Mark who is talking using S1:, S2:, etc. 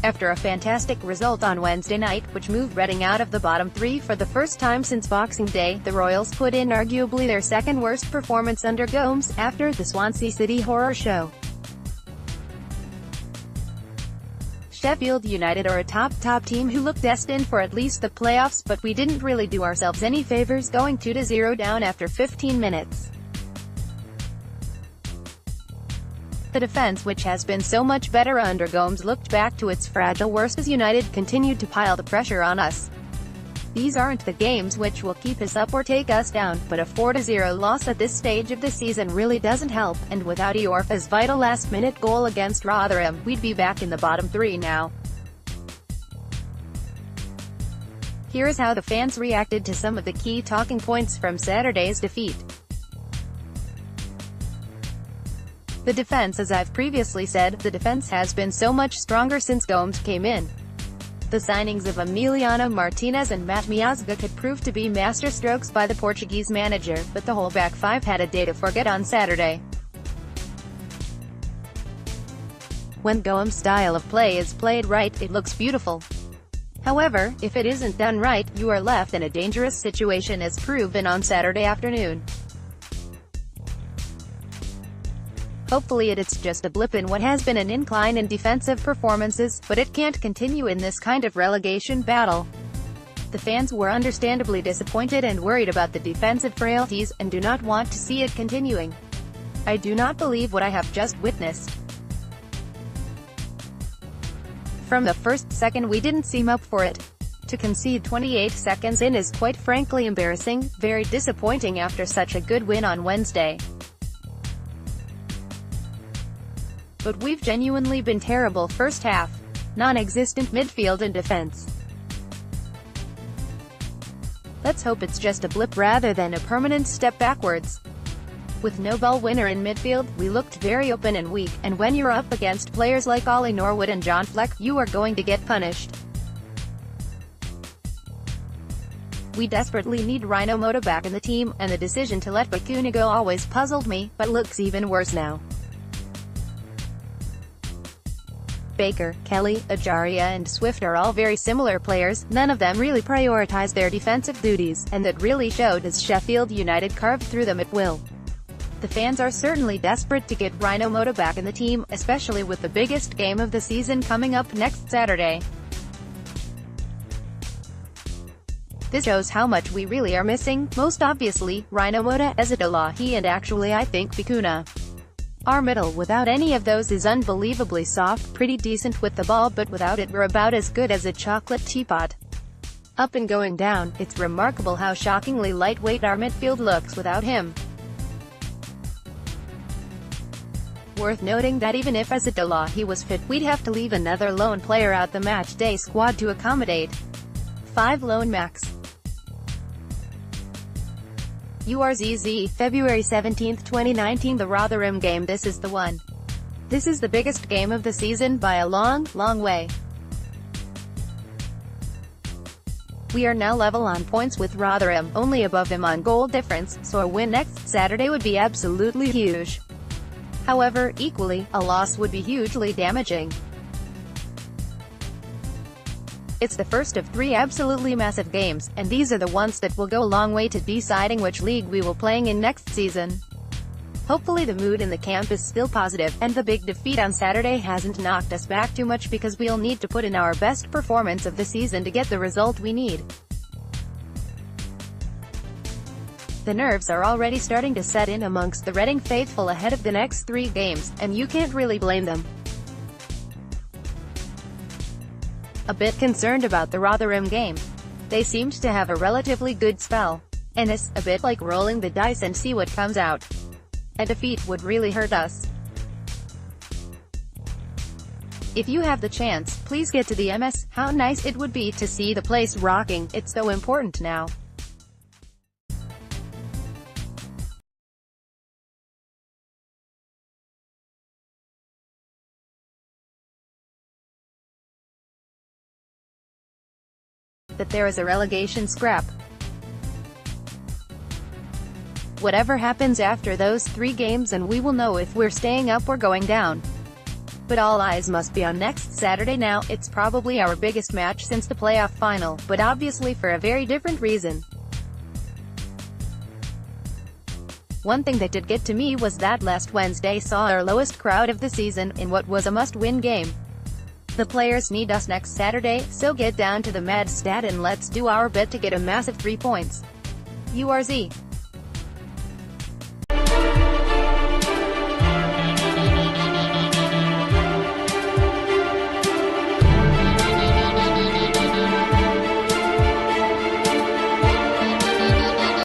S1: After a fantastic result on Wednesday night, which moved Reading out of the bottom three for the first time since Boxing Day, the Royals put in arguably their second worst performance under Gomes, after the Swansea City horror show. Sheffield United are a top team who look destined for at least the playoffs, but we didn't really do ourselves any favours going 2-0 down after 15 minutes. The defence, which has been so much better under Gomes, looked back to its fragile worst as United continued to pile the pressure on us. These aren't the games which will keep us up or take us down, but a 4-0 loss at this stage of the season really doesn't help, and without Iorfa's vital last-minute goal against Rotherham, we'd be back in the bottom three now. Here is how the fans reacted to some of the key talking points from Saturday's defeat. The defense. As I've previously said, the defense has been so much stronger since Gomes came in. The signings of Emiliano Martinez and Matt Miazga could prove to be masterstrokes by the Portuguese manager, but the whole back five had a day to forget on Saturday. When Gomes' style of play is played right, it looks beautiful. However, if it isn't done right, you are left in a dangerous situation, as proven on Saturday afternoon. Hopefully it's just a blip in what has been an incline in defensive performances, but it can't continue in this kind of relegation battle. The fans were understandably disappointed and worried about the defensive frailties, and do not want to see it continuing. I do not believe what I have just witnessed. From the first second we didn't seem up for it. To concede 28 seconds in is quite frankly embarrassing, very disappointing after such a good win on Wednesday. But we've genuinely been terrible first half. Non-existent midfield and defense. Let's hope it's just a blip rather than a permanent step backwards. With no ball winner in midfield, we looked very open and weak, and when you're up against players like Ollie Norwood and John Fleck, you are going to get punished. We desperately need Rhino Moda back in the team, and the decision to let Bakuna go always puzzled me, but looks even worse now. Baker, Kelly, Ajaria and Swift are all very similar players, none of them really prioritize their defensive duties, and that really showed as Sheffield United carved through them at will. The fans are certainly desperate to get Rhino Moda back in the team, especially with the biggest game of the season coming up next Saturday. This shows how much we really are missing, most obviously, Rhino Moda, Ezadolahi and actually I think Bakuna. Our middle without any of those is unbelievably soft, pretty decent with the ball, but without it we're about as good as a chocolate teapot. Up and going down, it's remarkable how shockingly lightweight our midfield looks without him. Worth noting that even if Ezadolahi was fit, we'd have to leave another lone player out the match day squad to accommodate 5 lone max. URZZ, February 17, 2019. The Rotherham game. This is the one. This is the biggest game of the season by a long way. We are now level on points with Rotherham, only above him on goal difference, so a win next Saturday would be absolutely huge. However, equally, a loss would be hugely damaging. It's the first of 3 absolutely massive games, and these are the ones that will go a long way to deciding which league we will playing in next season. Hopefully the mood in the camp is still positive, and the big defeat on Saturday hasn't knocked us back too much, because we'll need to put in our best performance of the season to get the result we need. The nerves are already starting to set in amongst the Reading faithful ahead of the next 3 games, and you can't really blame them. A bit concerned about the Rotherham game. They seemed to have a relatively good spell. And it's a bit like rolling the dice and see what comes out. A defeat would really hurt us. If you have the chance, please get to the MS. How nice it would be to see the place rocking, it's so important now. That there is a relegation scrap. Whatever happens after those 3 games, and we will know if we're staying up or going down. But all eyes must be on next Saturday now. It's probably our biggest match since the playoff final, but obviously for a very different reason. One thing that did get to me was that last Wednesday saw our lowest crowd of the season, in what was a must-win game. The players need us next Saturday, so get down to the mad stat and let's do our bit to get a massive 3 points. URZ.